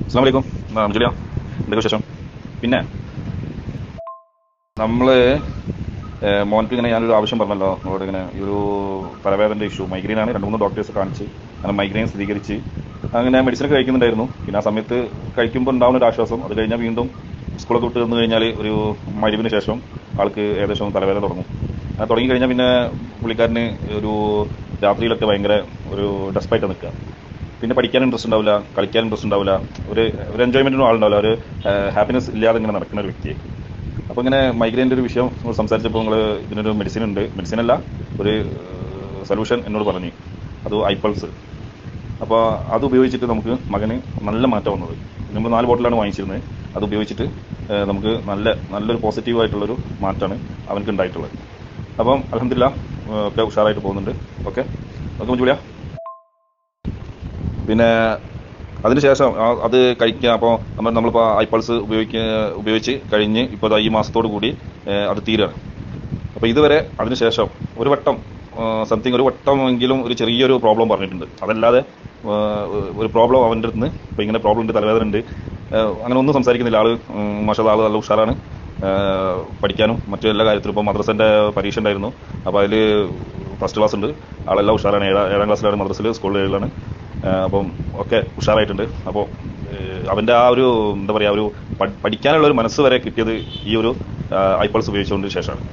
അസ്സലാമു അലൈക്കും. ജുലിയ, എന്തൊക്കെ വിശേഷം? പിന്നെ നമ്മൾ മോൻക്ക് ഇങ്ങനെ ഞാനൊരു ആവശ്യം പറഞ്ഞല്ലോ നമ്മളോട്, ഇങ്ങനെ ഈ ഒരു തലവേദനയുടെ ഇഷ്യൂ മൈഗ്രെയിൻ ആണ്. 2-3 ഡോക്ടേഴ്സ് കാണിച്ച് അങ്ങനെ മൈഗ്രെയിൻ സ്ഥിരീകരിച്ച് അങ്ങനെ മെഡിസിനൊക്കെ കഴിക്കുന്നുണ്ടായിരുന്നു. പിന്നെ ആ സമയത്ത് കഴിക്കുമ്പോൾ ഉണ്ടാവുന്ന ഒരു ആശ്വാസം, അത് കഴിഞ്ഞാൽ വീണ്ടും സ്കൂളൊക്കെ വിട്ട് വന്നു കഴിഞ്ഞാൽ ഒരു മഗ്‌രിബിന് ശേഷം ആൾക്ക് ഏകദേശം തലവേദന തുടങ്ങും. അത് തുടങ്ങി കഴിഞ്ഞാൽ പിന്നെ പുള്ളിക്കാരന് ഒരു രാത്രിയിലൊക്കെ ഭയങ്കര ഒരു ഡെസ്പായിട്ട് നിൽക്കുക. പിന്നെ പഠിക്കാൻ ഇൻട്രസ്റ്റ് ഉണ്ടാവില്ല, കളിക്കാൻ ഇൻട്രസ്റ്റ് ഉണ്ടാവില്ല, ഒരു ഒരു എൻജോയ്മെന്റിനും ആളുണ്ടാവില്ല, ഒരു ഹാപ്പിനെസ് ഇല്ലാതെ ഇങ്ങനെ നടക്കുന്ന ഒരു വ്യക്തി. അപ്പോൾ ഇങ്ങനെ മൈഗ്രെയിൻ്റെ ഒരു വിഷയം നമ്മൾ സംസാരിച്ചപ്പോൾ നിങ്ങൾ ഇതിനൊരു മെഡിസിൻ ഉണ്ട്, മെഡിസിൻ അല്ല, ഒരു സൊല്യൂഷൻ എന്നോട് പറഞ്ഞു. അത് ഐപ്പൾസ്. അപ്പോൾ അത് ഉപയോഗിച്ചിട്ട് നമുക്ക് മകന് നല്ല മാറ്റം വന്നത്. നമ്മൾ 4 ബോട്ടിലാണ് വാങ്ങിച്ചിരുന്നത്. അത് ഉപയോഗിച്ചിട്ട് നമുക്ക് നല്ലൊരു പോസിറ്റീവായിട്ടുള്ളൊരു മാറ്റമാണ് അവനക്ക് ഉണ്ടായിട്ടുള്ളത്. അപ്പം അൽഹംദുലില്ലാ ഒക്കെ ഉഷാറായിട്ട് പോകുന്നുണ്ട്. ഓക്കെ ഓക്കെ മഞ്ജുളിയ. പിന്നെ അതിനുശേഷം അത് കഴിക്കുക. അപ്പോൾ നമ്മളിപ്പോൾ ഐപ്പൾസ് ഉപയോഗിച്ച് കഴിഞ്ഞ് ഇപ്പോൾ ഈ മാസത്തോടു കൂടി അത് തീരുകയാണ്. അപ്പോൾ ഇതുവരെ അതിനുശേഷം ഒരു വട്ടം സംതിങ് ഒരു വട്ടമെങ്കിലും ഒരു ചെറിയൊരു പ്രോബ്ലം പറഞ്ഞിട്ടുണ്ട്. അതല്ലാതെ ഒരു പ്രോബ്ലം അവൻ്റെ അടുത്ത് നിന്ന് ഇപ്പോൾ ഇങ്ങനെ പ്രോബ്ലം ഉണ്ട്, തലവേദന ഉണ്ട്, അങ്ങനെ ഒന്നും സംസാരിക്കുന്നില്ല. മാഷാഅല്ലാഹ് ആൾ നല്ല ഉഷാറാണ്. പഠിക്കാനും മറ്റു എല്ലാ കാര്യത്തിലും ഇപ്പോൾ മദ്രസൻ്റെ പരീക്ഷ ഉണ്ടായിരുന്നു. അപ്പോൾ അതിൽ ഫസ്റ്റ് ക്ലാസ് ഉണ്ട്. ആളെല്ലാം ഉഷാറാണ്. 7ാം ക്ലാസ്സിലാണ് മദ്രസയിൽ, സ്കൂളിൽ 7ലാണ്. അപ്പം ഒക്കെ ഉഷാറായിട്ടുണ്ട്. അപ്പോൾ അവൻ്റെ ആ ഒരു എന്താ പറയുക, ഒരു പഠിക്കാനുള്ള ഒരു മനസ്സ് വരെ കിട്ടിയത് ഈ ഒരു ഐപ്പൾസ് ഉപയോഗിച്ചുകൊണ്ട് ശേഷമാണ്.